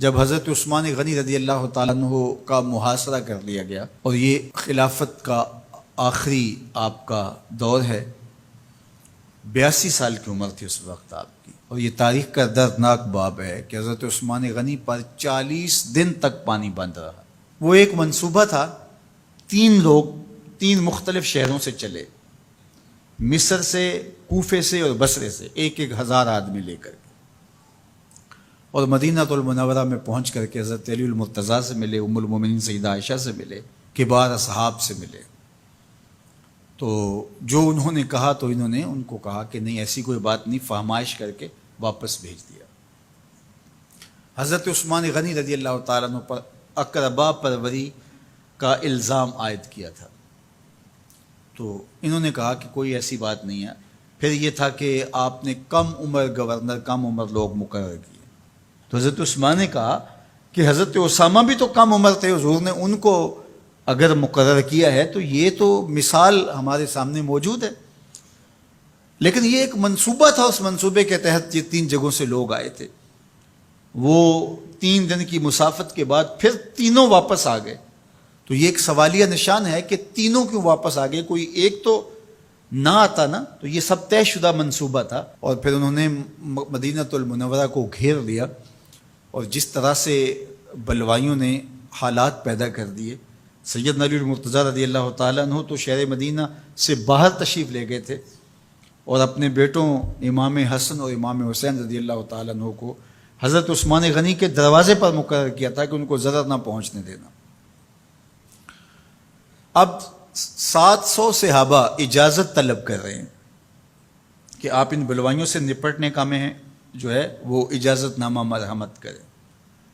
جب حضرت عثمان غنی رضی اللہ تعالیٰ عنہ کا محاصرہ کر لیا گیا اور یہ خلافت کا آخری آپ کا دور ہے، 82 سال کی عمر تھی اس وقت آپ کی، اور یہ تاریخ کا دردناک باب ہے کہ حضرت عثمان غنی پر 40 دن تک پانی بند رہا۔ وہ ایک منصوبہ تھا، 3 لوگ 3 مختلف شہروں سے چلے، مصر سے، کوفے سے اور بصرے سے، 1,000 آدمی لے کر کے، اور مدینہ المنورہ میں پہنچ کر کے حضرت علی المرتضیٰ سے ملے، ام المومنین سیدہ عائشہ سے ملے، کبار اصحاب سے ملے۔ تو جو انہوں نے کہا تو انہوں نے ان کو کہا کہ نہیں، ایسی کوئی بات نہیں، فہمائش کر کے واپس بھیج دیا۔ حضرت عثمان غنی رضی اللہ تعالیٰ عنہ پر اقربا پروری کا الزام عائد کیا تھا، تو انہوں نے کہا کہ کوئی ایسی بات نہیں ہے۔ پھر یہ تھا کہ آپ نے کم عمر گورنر، کم عمر لوگ مقرر کیے، تو حضرت عثمان نے کہا کہ حضرت اسامہ بھی تو کم عمر تھے، حضور نے ان کو اگر مقرر کیا ہے تو یہ تو مثال ہمارے سامنے موجود ہے، لیکن یہ ایک منصوبہ تھا، اس منصوبے کے تحت یہ 3 جگہوں سے لوگ آئے تھے۔ وہ 3 دن کی مسافت کے بعد پھر تینوں واپس آ گئے، تو یہ ایک سوالیہ نشان ہے کہ تینوں کیوں واپس آ گئے، کوئی ایک تو نہ آتا نا، تو یہ سب طے شدہ منصوبہ تھا۔ اور پھر انہوں نے مدینہ المنورہ کو گھیر لیا، اور جس طرح سے بلوائیوں نے حالات پیدا کر دیے، سید علی المرتضیٰ رضی اللہ تعالیٰ عنہ تو شہر مدینہ سے باہر تشریف لے گئے تھے، اور اپنے بیٹوں امام حسن اور امام حسین رضی اللہ تعالیٰ عنہ کو حضرت عثمان غنی کے دروازے پر مقرر کیا تھا کہ ان کو ضرر نہ پہنچنے دینا۔ اب 700 صحابہ اجازت طلب کر رہے ہیں کہ آپ ان بلوائیوں سے نپٹنے کا میں جو ہے وہ اجازت نامہ مرحمت کریں،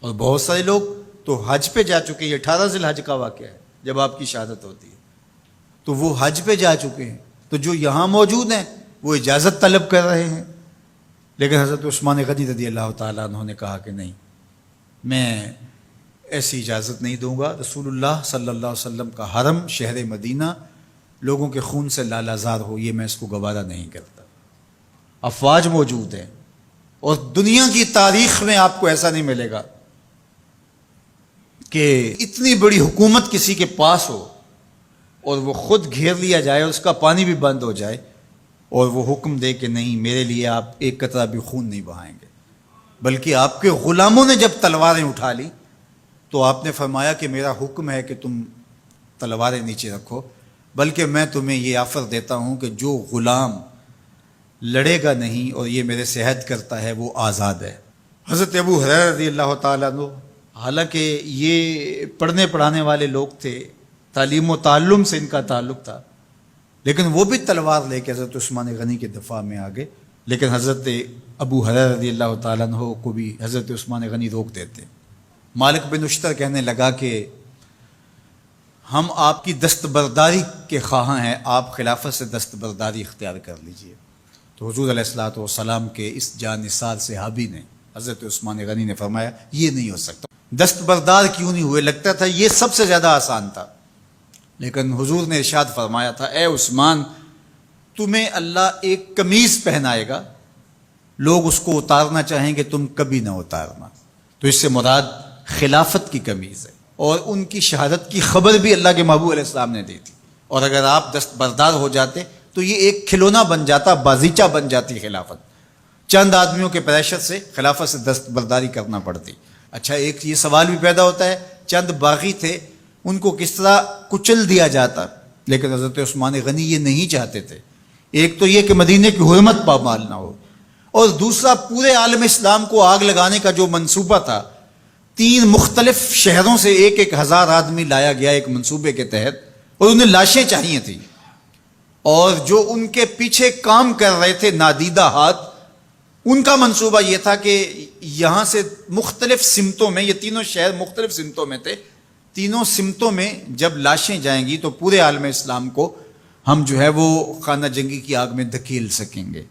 اور بہت سارے لوگ تو حج پہ جا چکے ہیں۔ 18 ذی الحج کا واقعہ ہے جب آپ کی شہادت ہوتی ہے، تو وہ حج پہ جا چکے ہیں، تو جو یہاں موجود ہیں وہ اجازت طلب کر رہے ہیں، لیکن حضرت عثمان غنی رضی اللہ تعالیٰ عنہ نے کہا کہ نہیں، میں ایسی اجازت نہیں دوں گا۔ رسول اللہ صلی اللہ علیہ وسلم کا حرم شہر مدینہ لوگوں کے خون سے لالازار ہو، یہ میں اس کو گوارا نہیں کرتا۔ افواج موجود ہیں، اور دنیا کی تاریخ میں آپ کو ایسا نہیں ملے گا کہ اتنی بڑی حکومت کسی کے پاس ہو اور وہ خود گھیر لیا جائے اور اس کا پانی بھی بند ہو جائے، اور وہ حکم دے کہ نہیں، میرے لیے آپ ایک قطرہ بھی خون نہیں بہائیں گے۔ بلکہ آپ کے غلاموں نے جب تلواریں اٹھا لی تو آپ نے فرمایا کہ میرا حکم ہے کہ تم تلواریں نیچے رکھو، بلکہ میں تمہیں یہ آفر دیتا ہوں کہ جو غلام لڑے گا نہیں اور یہ میرے سے عہد کرتا ہے وہ آزاد ہے۔ حضرت ابو ہریرہ رضی اللہ تعالیٰ عنہ، حالانکہ یہ پڑھنے پڑھانے والے لوگ تھے، تعلیم و تعلم سے ان کا تعلق تھا، لیکن وہ بھی تلوار لے کے حضرت عثمان غنی کے دفاع میں آ گئے، لیکن حضرت ابو ہریرہ رضی اللہ تعالیٰ عنہ کو بھی حضرت عثمان غنی روک دیتے۔ مالک بن اشتر کہنے لگا کہ ہم آپ کی دستبرداری کے خواہاں ہیں، آپ خلافت سے دستبرداری اختیار کر لیجئے۔ تو حضور علیہ الصلوۃ والسلام کے اس جانثار صحابی نے، حضرت عثمان غنی نے فرمایا یہ نہیں ہو سکتا۔ دستبردار کیوں نہیں ہوئے؟ لگتا تھا یہ سب سے زیادہ آسان تھا، لیکن حضور نے ارشاد فرمایا تھا، اے عثمان، تمہیں اللہ ایک قمیض پہنائے گا، لوگ اس کو اتارنا چاہیں گے، تم کبھی نہ اتارنا۔ تو اس سے مراد خلافت کی قمیض ہے، اور ان کی شہادت کی خبر بھی اللہ کے محبوب علیہ السلام نے دی تھی، اور اگر آپ دستبردار ہو جاتے تو یہ ایک کھلونا بن جاتا، بازیچہ بن جاتی خلافت۔ چند آدمیوں کے پریشر سے خلافت سے دستبرداری کرنا پڑتی۔ اچھا، ایک یہ سوال بھی پیدا ہوتا ہے، چند باغی تھے، ان کو کس طرح کچل دیا جاتا؟ لیکن حضرت عثمان غنی یہ نہیں چاہتے تھے۔ ایک تو یہ کہ مدینے کی حرمت پامال نہ ہو، اور دوسرا پورے عالم اسلام کو آگ لگانے کا جو منصوبہ تھا، 3 مختلف شہروں سے 1,000 آدمی لایا گیا ایک منصوبے کے تحت، اور انہیں لاشیں چاہیے تھیں، اور جو ان کے پیچھے کام کر رہے تھے نادیدہ ہاتھ، ان کا منصوبہ یہ تھا کہ یہاں سے مختلف سمتوں میں، یہ تینوں شہر مختلف سمتوں میں تھے، تینوں سمتوں میں جب لاشیں جائیں گی تو پورے عالم اسلام کو ہم جو ہے وہ خانہ جنگی کی آگ میں دھکیل سکیں گے۔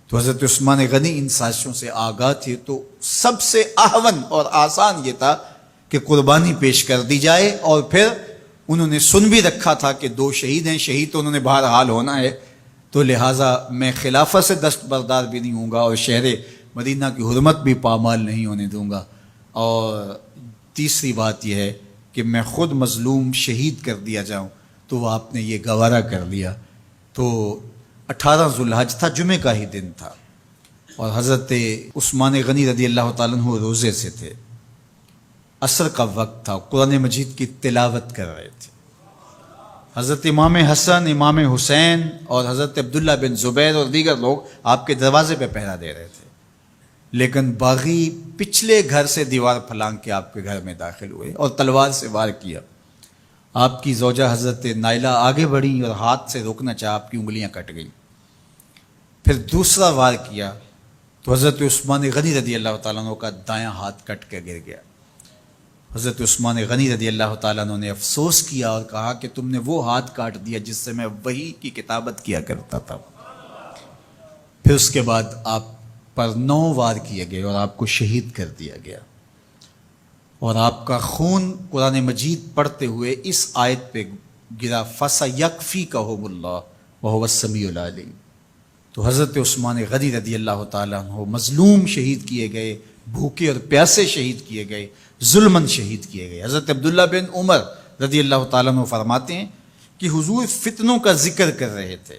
تو حضرت عثمان غنی ان سازشوں سے آگاہ تھے، تو سب سے اہون اور آسان یہ تھا کہ قربانی پیش کر دی جائے، اور پھر انہوں نے سن بھی رکھا تھا کہ 2 شہید ہیں، شہید تو انہوں نے بہرحال ہونا ہے، تو لہٰذا میں خلافت سے دستبردار بھی نہیں ہوں گا، اور شہر مدینہ کی حرمت بھی پامال نہیں ہونے دوں گا۔ اور تیسری بات یہ ہے کہ میں خود مظلوم شہید کر دیا جاؤں، تو آپ نے یہ گوارا کر لیا۔ تو 18 ذوالحج تھا، جمعے کا ہی دن تھا، اور حضرت عثمان غنی رضی اللہ تعالیٰ عنہ روزے سے تھے، عصر کا وقت تھا، قرآن مجید کی تلاوت کر رہے تھے۔ حضرت امام حسن، امام حسین اور حضرت عبداللہ بن زبیر اور دیگر لوگ آپ کے دروازے پہ پہرا دے رہے تھے، لیکن باغی پچھلے گھر سے دیوار پھلانگ کے آپ کے گھر میں داخل ہوئے اور تلوار سے وار کیا۔ آپ کی زوجہ حضرت نائلہ آگے بڑھی اور ہاتھ سے روکنا چاہا، آپ کی انگلیاں کٹ گئیں۔ پھر دوسرا وار کیا تو حضرت عثمان غنی رضی اللہ تعالیٰ عنہ کا دایاں ہاتھ کٹ کے گر گیا۔ حضرت عثمان غنی رضی اللہ تعالیٰ عنہ نے افسوس کیا اور کہا کہ تم نے وہ ہاتھ کاٹ دیا جس سے میں وحی کی کتابت کیا کرتا تھا۔ پھر اس کے بعد آپ پر 9 وار کیے گئے اور آپ کو شہید کر دیا گیا، اور آپ کا خون قرآن مجید پڑھتے ہوئے اس آیت پہ گرا، فَسَيَكْفِيكَهُمُ اللَّهُ وَهُوَ السَّمِيعُ الْعَلِيمُ۔ تو حضرت عثمان غنی رضی اللہ تعالیٰ عنہ مظلوم شہید کیے گئے، بھوکے اور پیاسے شہید کیے گئے، ظلماً شہید کیے گئے۔ حضرت عبداللہ بن عمر رضی اللہ تعالیٰ عنہ فرماتے ہیں کہ حضور فتنوں کا ذکر کر رہے تھے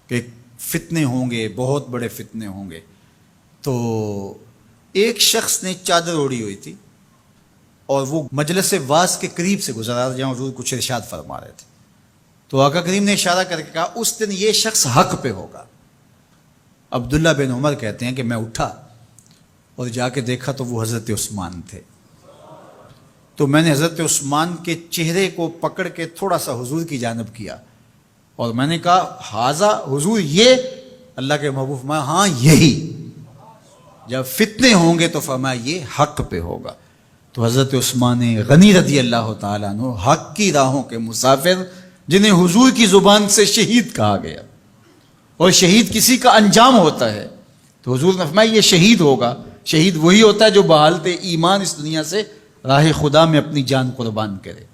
کہ فتنے ہوں گے، بہت بڑے فتنے ہوں گے۔ تو ایک شخص نے چادر اوڑھی ہوئی تھی اور وہ مجلس واعظ کے قریب سے گزرا جہاں حضور کچھ ارشاد فرما رہے تھے، تو آقا کریم نے اشارہ کر کے کہا اس دن یہ شخص حق پہ ہوگا۔ عبداللہ بن عمر کہتے ہیں کہ میں اٹھا اور جا کے دیکھا تو وہ حضرت عثمان تھے۔ تو میں نے حضرت عثمان کے چہرے کو پکڑ کے تھوڑا سا حضور کی جانب کیا اور میں نے کہا حاضہ حضور، یہ اللہ کے محبوب میں، ہاں یہی، جب فتنے ہوں گے تو فرمایا یہ حق پہ ہوگا۔ تو حضرت عثمان غنی رضی اللہ تعالیٰ عنہ حق کی راہوں کے مسافر، جنہیں حضور کی زبان سے شہید کہا گیا، اور شہید کسی کا انجام ہوتا ہے، تو حضور نے فرمایا یہ شہید ہوگا۔ شہید وہی ہوتا ہے جو بحالت ایمان اس دنیا سے راہ خدا میں اپنی جان قربان کرے۔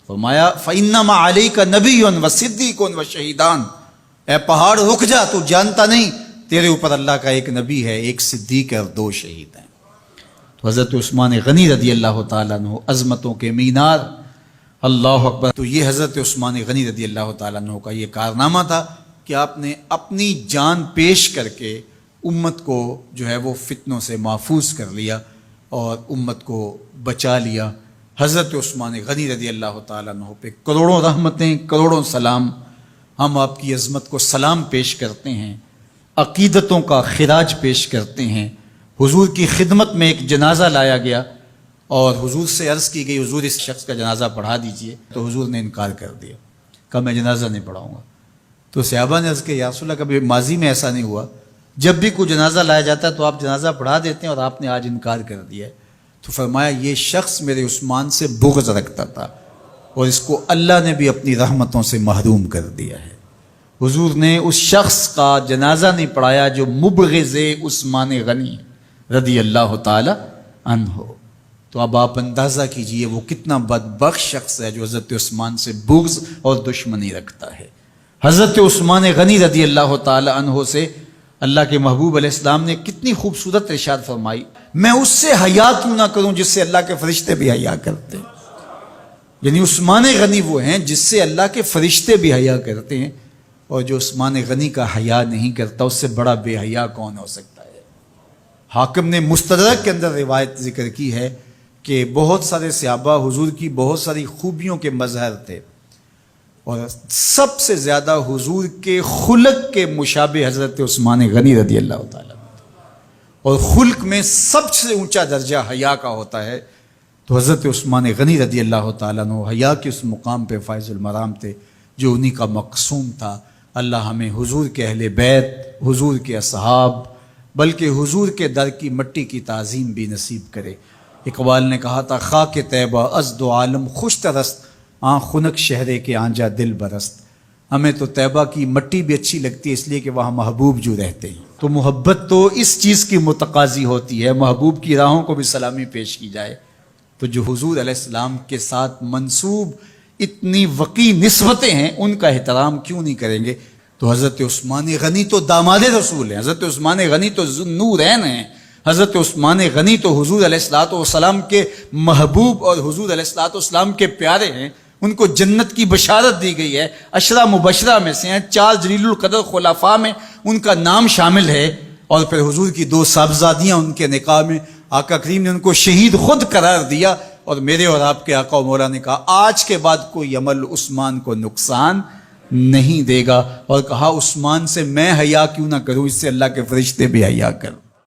فرمایا فَإِنَّمَا عَلَيْكَ نَبِيٌّ وَصِدِّيقٌ وَشَهِيدَانِ، اے پہاڑ رک جا، تو جانتا نہیں تیرے اوپر اللہ کا ایک نبی ہے، ایک صدیق ہے اور 2 شہید ہیں۔ تو حضرت عثمان غنی رضی اللہ تعالیٰ عنہ عظمتوں کے مینار، اللہ اکبر۔ تو یہ حضرت عثمان غنی رضی اللہ تعالیٰ عنہ کا یہ کارنامہ تھا کہ آپ نے اپنی جان پیش کر کے امت کو جو ہے وہ فتنوں سے محفوظ کر لیا اور امت کو بچا لیا۔ حضرت عثمان غنی رضی اللہ تعالیٰ عنہ پہ کروڑوں رحمتیں، کروڑوں سلام۔ ہم آپ کی عظمت کو سلام پیش کرتے ہیں، عقیدتوں کا خراج پیش کرتے ہیں۔ حضور کی خدمت میں ایک جنازہ لایا گیا اور حضور سے عرض کی گئی حضور اس شخص کا جنازہ پڑھا دیجئے، تو حضور نے انکار کر دیا، کہا میں جنازہ نہیں پڑھاؤں گا۔ تو صحابہ نے عرض کیا یا رسول اللہ، کبھی ماضی میں ایسا نہیں ہوا، جب بھی کوئی جنازہ لایا جاتا ہے تو آپ جنازہ پڑھا دیتے ہیں اور آپ نے آج انکار کر دیا ہے؟ تو فرمایا یہ شخص میرے عثمان سے بغض رکھتا تھا اور اس کو اللہ نے بھی اپنی رحمتوں سے محروم کر دیا ہے۔ حضور نے اس شخص کا جنازہ نہیں پڑھایا جو مبغض عثمان غنی رضی اللہ تعالی عنہ۔ تو اب آپ اندازہ کیجئے وہ کتنا بدبخت شخص ہے جو حضرت عثمان سے بغض اور دشمنی رکھتا ہے۔ حضرت عثمان غنی رضی اللہ تعالی عنہ سے اللہ کے محبوب علیہ السلام نے کتنی خوبصورت ارشاد فرمائی، میں اس سے حیا کیوں نہ کروں جس سے اللہ کے فرشتے بھی حیا کرتے ہیں۔ یعنی عثمان غنی وہ ہیں جس سے اللہ کے فرشتے بھی حیا کرتے ہیں، اور جو عثمان غنی کا حیا نہیں کرتا اس سے بڑا بے حیا کون ہو سکتا ہے۔ حاکم نے مستدرک کے اندر روایت ذکر کی ہے کہ بہت سارے صحابہ حضور کی بہت ساری خوبیوں کے مظہر تھے، اور سب سے زیادہ حضور کے خلق کے مشابہ حضرت عثمان غنی رضی اللہ تعالیٰ، اور خلق میں سب سے اونچا درجہ حیا کا ہوتا ہے۔ تو حضرت عثمان غنی رضی اللہ تعالیٰ عنہ حیا کے اس مقام پہ فائز المرام تھے جو انہی کا مقصوم تھا۔ اللہ ہمیں حضور کے اہل بیت، حضور کے اصحاب، بلکہ حضور کے در کی مٹی کی تعظیم بھی نصیب کرے۔ اقبال نے کہا تھا خاک طیبہ از دو عالم خوش ترست، آن خنک شہرے کے آنجا دل برست۔ ہمیں تو طیبہ کی مٹی بھی اچھی لگتی ہے اس لیے کہ وہاں محبوب جو رہتے ہیں۔ تو محبت تو اس چیز کی متقاضی ہوتی ہے، محبوب کی راہوں کو بھی سلامی پیش کی جائے۔ تو جو حضور علیہ السلام کے ساتھ منسوب اتنی وقی نسبتیں ہیں ان کا احترام کیوں نہیں کریں گے؟ تو حضرت عثمان غنی تو داماد رسول ہیں، حضرت عثمان غنی تو ذو النورین ہیں، حضرت عثمان غنی تو حضور علیہ الصلوۃ والسلام کے محبوب اور حضور علیہ الصلوۃ والسلام کے پیارے ہیں، ان کو جنت کی بشارت دی گئی ہے، عشرہ مبشرہ میں سے ہیں، 4 جلیل القدر خلفاء میں ان کا نام شامل ہے، اور پھر حضور کی 2 صاحبزادیاں ان کے نکاح میں آقا کریم نے ان کو شہید خود قرار دیا، اور میرے اور آپ کے آقا و مولا نے کہا آج کے بعد کوئی عمل عثمان کو نقصان نہیں دے گا، اور کہا عثمان سے میں حیا کیوں نہ کروں، اس سے اللہ کے فرشتے بھی حیا کر